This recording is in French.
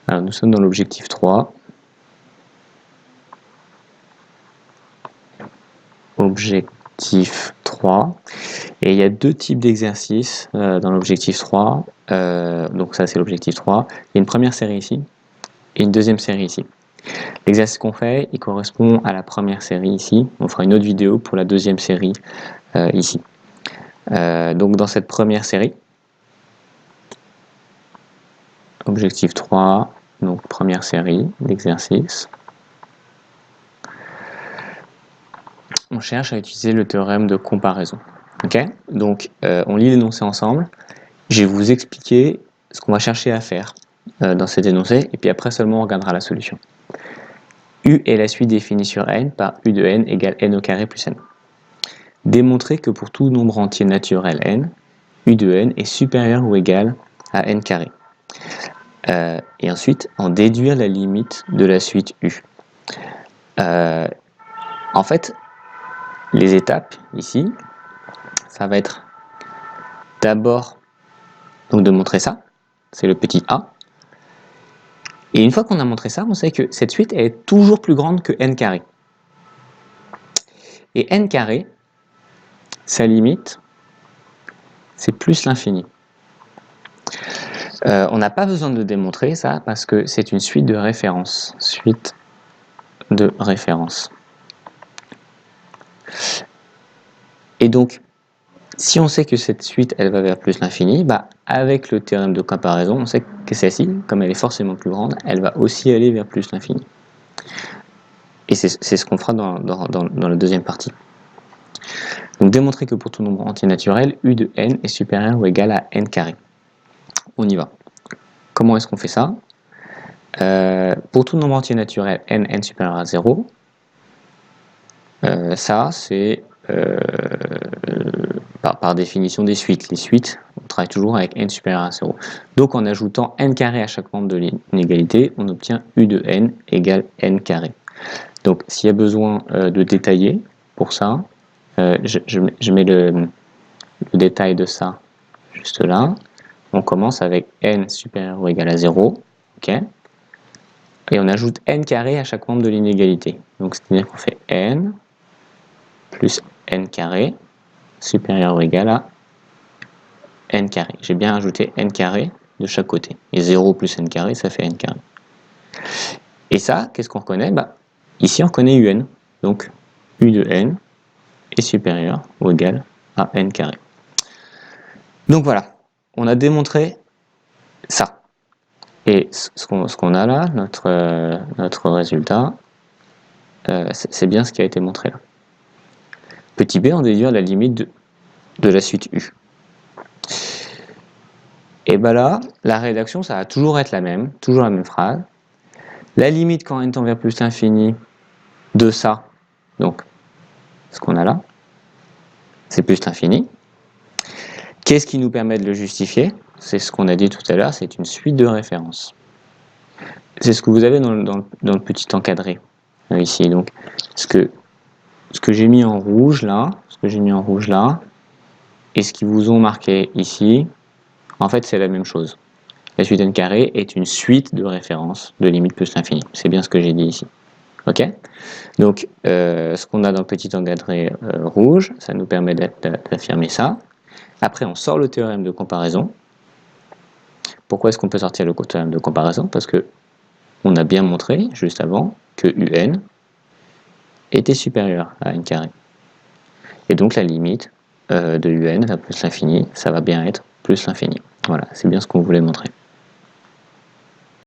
Alors, nous sommes dans l'objectif 3. Objectif 3. Et il y a deux types d'exercices dans l'objectif 3. Donc ça, c'est l'objectif 3. Il y a une première série ici et une deuxième série ici. L'exercice qu'on fait, il correspond à la première série ici. On fera une autre vidéo pour la deuxième série ici. Donc dans cette première série, objectif 3, donc première série d'exercices, on cherche à utiliser le théorème de comparaison. Okay, donc on lit l'énoncé ensemble. Je vais vous expliquer ce qu'on va chercher à faire dans cet énoncé, et puis après seulement on regardera la solution. U est la suite définie sur n par U de n égale n au carré plus n. Démontrer que pour tout nombre entier naturel n, U de n est supérieur ou égal à n carré. Et ensuite, en déduire la limite de la suite U. En fait, les étapes ici, ça va être d'abord donc de montrer ça, c'est le petit a. Et une fois qu'on a montré ça, on sait que cette suite est toujours plus grande que n carré. Et n carré, sa limite, c'est plus l'infini. On n'a pas besoin de démontrer ça parce que c'est une suite de référence. Suite de référence. Et donc, si on sait que cette suite, elle va vers plus l'infini, bah, avec le théorème de comparaison, on sait que celle-ci, comme elle est forcément plus grande, elle va aussi aller vers plus l'infini. Et c'est ce qu'on fera dans la deuxième partie. Donc, démontrer que pour tout nombre entier naturel, U de n est supérieur ou égal à n carré. On y va. Comment est-ce qu'on fait ça ? Pour tout nombre entier naturel, n supérieur à 0, ça c'est par définition des suites. Les suites, on travaille toujours avec n supérieur à 0. Donc en ajoutant n carré à chaque membre de l'inégalité, on obtient U de n égale n carré. Donc s'il y a besoin de détailler pour ça, je mets le détail de ça juste là. On commence avec n supérieur ou égal à 0. Okay, et on ajoute n carré à chaque membre de l'inégalité. Donc c'est-à-dire qu'on fait n plus n carré supérieur ou égal à n carré. J'ai bien ajouté n carré de chaque côté. Et 0 plus n carré, ça fait n carré. Et ça, qu'est-ce qu'on reconnaît ? Ici, on reconnaît un. Donc, U de n est supérieur ou égal à n carré. Donc voilà, on a démontré ça. Et ce qu'on a là, notre résultat, c'est bien ce qui a été montré là. Petit b, on déduit la limite de la suite U. Et là, la rédaction, ça va toujours être la même, toujours la même phrase. La limite quand n tend vers plus l'infini de ça, donc ce qu'on a là, c'est plus l'infini. Qu'est-ce qui nous permet de le justifier ? C'est ce qu'on a dit tout à l'heure, c'est une suite de références. C'est ce que vous avez dans le petit encadré, ici. Donc, ce que j'ai mis en rouge là, et ce qu'ils vous ont marqué ici, en fait, c'est la même chose. La suite n carré est une suite de références de limite plus l'infini. C'est bien ce que j'ai dit ici. Ok ? Donc, ce qu'on a dans le petit encadré rouge, ça nous permet d'affirmer ça. Après, on sort le théorème de comparaison. Pourquoi est-ce qu'on peut sortir le théorème de comparaison ? Parce que on a bien montré, juste avant, que un était supérieur à n carré. Et donc, la limite de un, la plus l'infini, ça va bien être plus l'infini. Voilà, c'est bien ce qu'on voulait montrer.